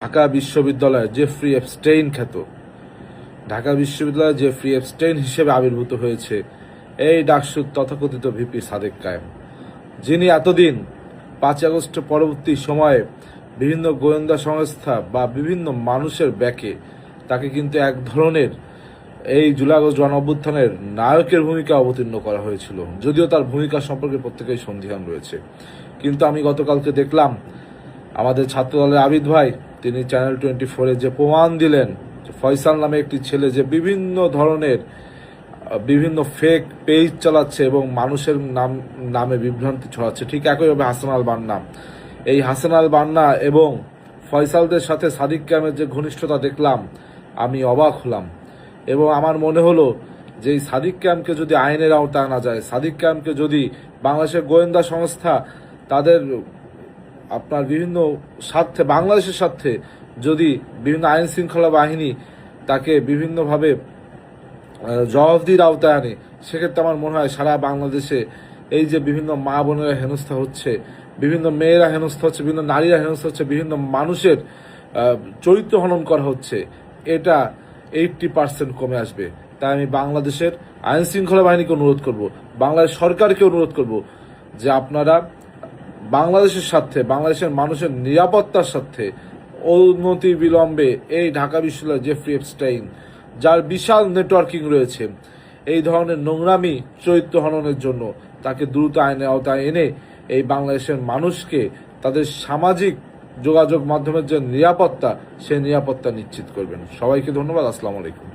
ঢাকা বিশ্ববিদ্যালয়ের Jeffrey Epstein খ্যাত ঢাকা বিশ্ববিদ্যালয়ের জেফ্রি এপস্টেইন হিসেবে আবির্ভূত হয়েছে এই ডাকসুর তথাকথিত ভিপি সাদেক কায়েম, যিনি এতদিন 5 আগস্ট পরবর্তী সময়ে বিভিন্ন গোয়েন্দা সংস্থা বা বিভিন্ন মানুষের ব্যাকে তাকে কিন্তু এক ধরনের এই জুলাই আগস্ট গণ অভ্যুত্থানের নায়কের ভূমিকা অবতীর্ণ করা হয়েছিল, যদিও তার ভূমিকা সম্পর্কে প্রত্যেকেই সন্দিহান রয়েছে। কিন্তু আমি গতকালকে দেখলাম আমাদের ছাত্রদলের আবিদ ভাই তিনি চ্যানেল 24-এ যে প্রমাণ দিলেন, ফয়সাল নামে একটি ছেলে যে বিভিন্ন ফেক পেজ চালাচ্ছে এবং মানুষের নামে বিভ্রান্তি ছড়াচ্ছে, ঠিক একইভাবে হাসান আল বান্না, এই হাসান আল বান্না এবং ফয়সালদের সাথে সাদিক কায়েমের যে ঘনিষ্ঠতা দেখলাম, আমি অবাক হলাম। এবং আমার মনে হলো যে এই সাদিক কায়েমকে যদি আইনের আওতায় আনা যায়, সাদিক কায়েমকে যদি বাংলাদেশের গোয়েন্দা সংস্থা তাদের আপনার বিভিন্ন স্বার্থে, বাংলাদেশের স্বার্থে যদি বিভিন্ন আইন শৃঙ্খলা বাহিনী তাকে বিভিন্নভাবে জবাবদিহির আওতায় আনে, সেক্ষেত্রে আমার মনে হয় সারা বাংলাদেশে এই যে বিভিন্ন মা বোনেরা হেনস্থা হচ্ছে, বিভিন্ন মেয়েরা হেনস্থা হচ্ছে, বিভিন্ন নারীরা হেনস্থা হচ্ছে, বিভিন্ন মানুষের চরিত্র হনন করা হচ্ছে, এটা 80% কমে আসবে। তাই আমি বাংলাদেশের আইন শৃঙ্খলা বাহিনীকে অনুরোধ করব, বাংলাদেশ সরকারকে অনুরোধ করব যে আপনারা বাংলাদেশের স্বার্থে, বাংলাদেশের মানুষের নিরাপত্তার স্বার্থে অনতি বিলম্বে এই ঢাকা বিশ্ববিদ্যালয়ের জেফ্রি এপস্টেইন, যার বিশাল নেটওয়ার্কিং রয়েছে এই ধরনের নোংরামি চরিত্র হননের জন্য, তাকে দ্রুত আইনের আওতায় এনে এই বাংলাদেশের মানুষকে তাদের সামাজিক যোগাযোগ মাধ্যমের যে নিরাপত্তা, সেই নিরাপত্তা নিশ্চিত করবেন। সবাইকে ধন্যবাদ। আসসালামু আলাইকুম।